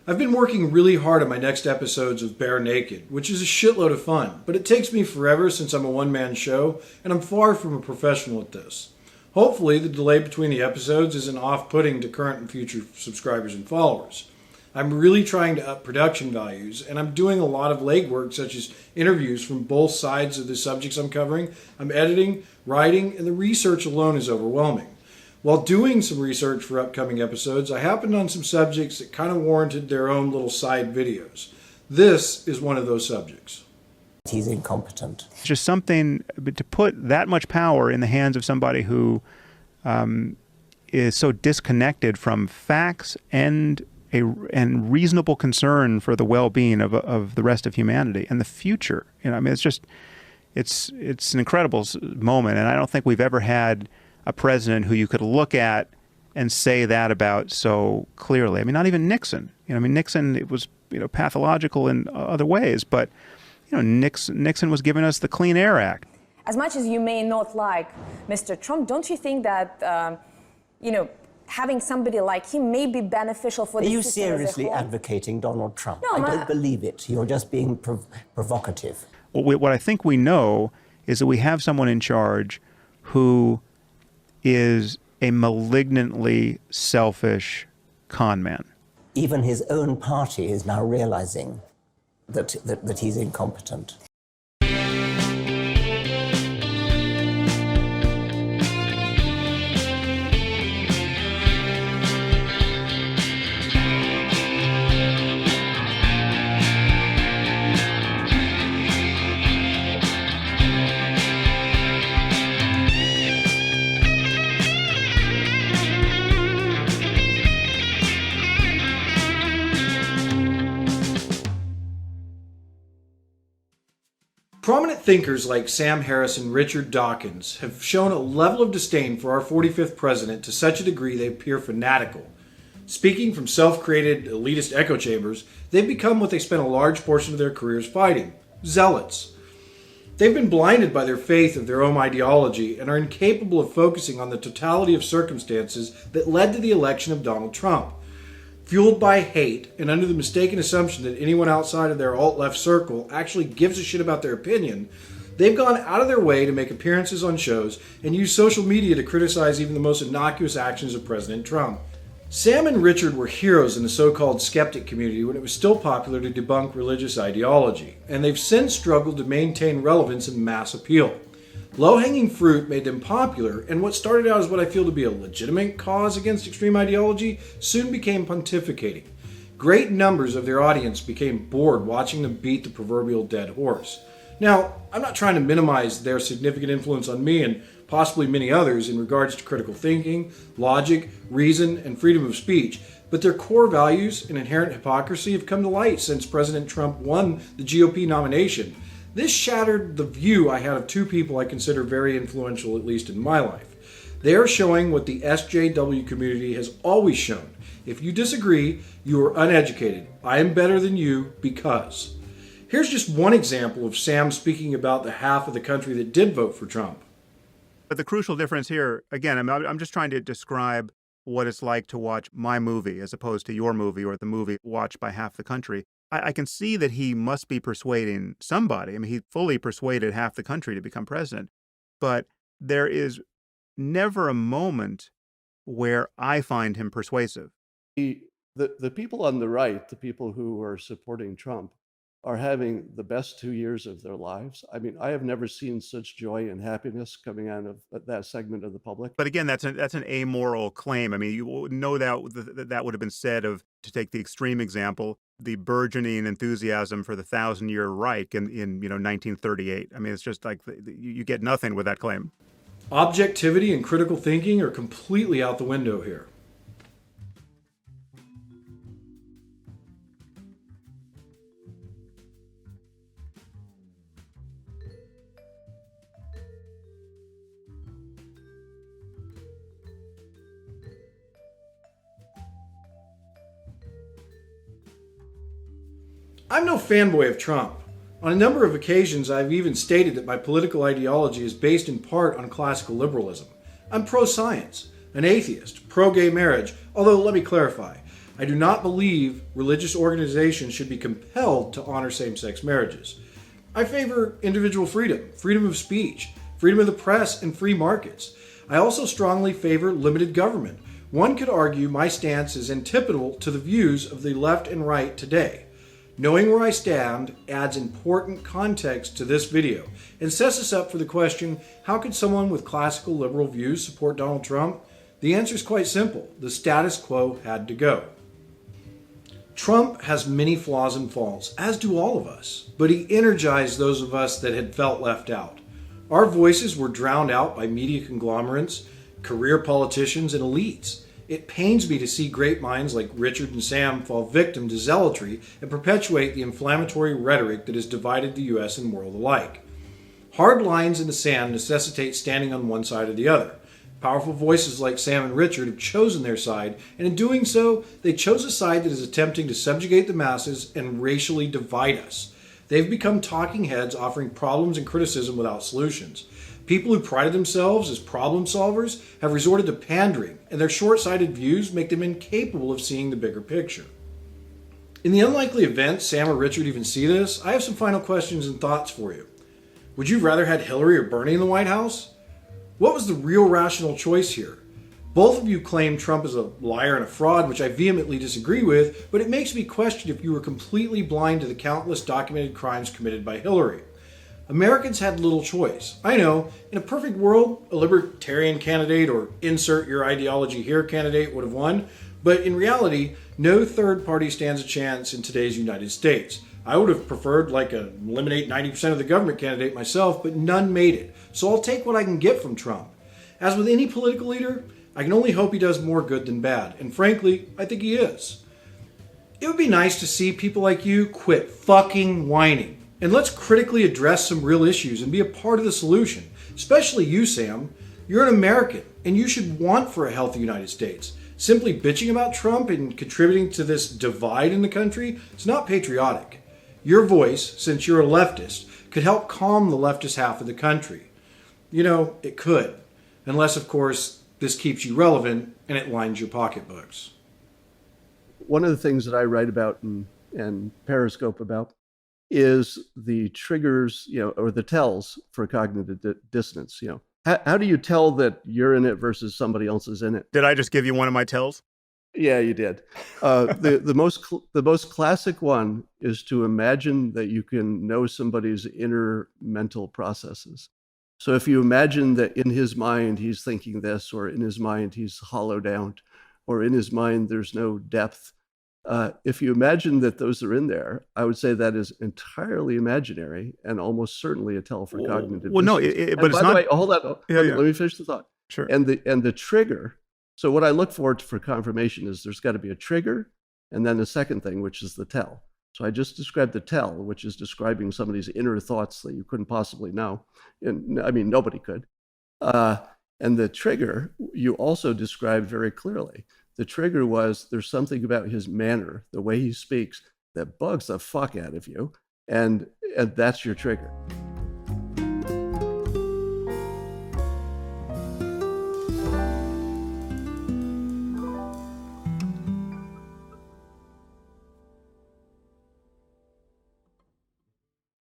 I've been working really hard on my next episodes of Bare Naked, which is a shitload of fun, but it takes me forever since I'm a one-man show, and I'm far from a professional at this. Hopefully, the delay between the episodes isn't off-putting to current and future subscribers and followers. I'm really trying to up production values, and I'm doing a lot of legwork, such as interviews from both sides of the subjects I'm covering. I'm editing, writing, and the research alone is overwhelming. While doing some research for upcoming episodes, I happened on some subjects that kind of warranted their own little side videos. This is one of those subjects. He's incompetent. It's just something to put that much power in the hands of somebody who is so disconnected from facts and reasonable concern for the well-being of the rest of humanity and the future. I mean, it's an incredible moment, and I don't think we've ever had a president who you could look at and say that about so clearly. I mean, not even Nixon. Nixon, it was pathological in other ways, but Nixon was giving us the Clean Air Act. As much as you may not like Mr. Trump, don't you think that having somebody like him may be beneficial for the system? Are you system seriously as a whole? advocating Donald Trump? No, I don't believe it. You're just being provocative. What I think we know is that we have someone in charge who is a malignantly selfish con man. Even his own party is now realizing that he's incompetent. Prominent thinkers like Sam Harris and Richard Dawkins have shown a level of disdain for our 45th president to such a degree they appear fanatical. Speaking from self-created elitist echo chambers, they've become what they spent a large portion of their careers fighting: zealots. They've been blinded by their faith of their own ideology and are incapable of focusing on the totality of circumstances that led to the election of Donald Trump. Fueled by hate and under the mistaken assumption that anyone outside of their alt-left circle actually gives a shit about their opinion, they've gone out of their way to make appearances on shows and use social media to criticize even the most innocuous actions of President Trump. Sam and Richard were heroes in the so-called skeptic community when it was still popular to debunk religious ideology, and they've since struggled to maintain relevance and mass appeal. Low-hanging fruit made them popular, and what started out as what I feel to be a legitimate cause against extreme ideology soon became pontificating. Great numbers of their audience became bored watching them beat the proverbial dead horse. Now, I'm not trying to minimize their significant influence on me and possibly many others in regards to critical thinking, logic, reason, and freedom of speech, but their core values and inherent hypocrisy have come to light since President Trump won the GOP nomination. This shattered the view I had of two people I consider very influential, at least in my life. They are showing what the SJW community has always shown. If you disagree, you are uneducated. I am better than you because. Here's just one example of Sam speaking about the half of the country that did vote for Trump. But the crucial difference here, again, I'm just trying to describe what it's like to watch my movie as opposed to your movie or the movie watched by half the country. I can see that he must be persuading somebody. I mean, he fully persuaded half the country to become president. But there is never a moment where I find him persuasive. The people on the right, the people who are supporting Trump, are having the best 2 years of their lives. I mean, I have never seen such joy and happiness coming out of that segment of the public. But again, that's an amoral claim. I mean, you know that would have been said of, to take the extreme example, the burgeoning enthusiasm for the 1,000-year Reich in 1938. I mean, it's just like you get nothing with that claim. Objectivity and critical thinking are completely out the window here. I'm no fanboy of Trump. On a number of occasions, I've even stated that my political ideology is based in part on classical liberalism. I'm pro-science, an atheist, pro-gay marriage, although let me clarify. I do not believe religious organizations should be compelled to honor same-sex marriages. I favor individual freedom, freedom of speech, freedom of the press, and free markets. I also strongly favor limited government. One could argue my stance is antithetical to the views of the left and right today. Knowing where I stand adds important context to this video and sets us up for the question, how could someone with classical liberal views support Donald Trump? The answer is quite simple. The status quo had to go. Trump has many flaws and faults, as do all of us, but he energized those of us that had felt left out. Our voices were drowned out by media conglomerates, career politicians, and elites. It pains me to see great minds like Richard and Sam fall victim to zealotry and perpetuate the inflammatory rhetoric that has divided the U.S. and world alike. Hard lines in the sand necessitate standing on one side or the other. Powerful voices like Sam and Richard have chosen their side, and in doing so, they chose a side that is attempting to subjugate the masses and racially divide us. They've become talking heads offering problems and criticism without solutions. People who prided themselves as problem solvers have resorted to pandering, and their short-sighted views make them incapable of seeing the bigger picture. In the unlikely event Sam or Richard even see this, I have some final questions and thoughts for you. Would you rather had Hillary or Bernie in the White House? What was the real rational choice here? Both of you claim Trump is a liar and a fraud, which I vehemently disagree with, but it makes me question if you were completely blind to the countless documented crimes committed by Hillary. Americans had little choice. I know, in a perfect world, a libertarian candidate or insert your ideology here candidate would have won, but in reality, no third party stands a chance in today's United States. I would have preferred eliminate 90% of the government candidate myself, but none made it. So I'll take what I can get from Trump. As with any political leader, I can only hope he does more good than bad, and frankly, I think he is. It would be nice to see people like you quit fucking whining. And let's critically address some real issues and be a part of the solution. Especially you, Sam. You're an American, and you should want for a healthy United States. Simply bitching about Trump and contributing to this divide in the country is not patriotic. Your voice, since you're a leftist, could help calm the leftist half of the country. You know, it could. Unless, of course, this keeps you relevant and it lines your pocketbooks. One of the things that I write about and Periscope about is the triggers, or the tells for cognitive dissonance. How do you tell that you're in it versus somebody else is in it? Did I just give you one of my tells? Yeah, you did. The most classic one is to imagine that you can know somebody's inner mental processes. So if you imagine that in his mind he's thinking this, or in his mind he's hollowed out, or in his mind there's no depth. If you imagine that those are in there, I would say that is entirely imaginary and almost certainly a tell for cognitive dissonance. No, but it's not. Way, hold on. Let me finish the thought. Sure. And the trigger. So what I look for confirmation is there's got to be a trigger, and then the second thing, which is the tell. So I just described the tell, which is describing somebody's inner thoughts that you couldn't possibly know. And I mean, nobody could. And the trigger, you also described very clearly. The trigger was there's something about his manner, the way he speaks, that bugs the fuck out of you. And that's your trigger.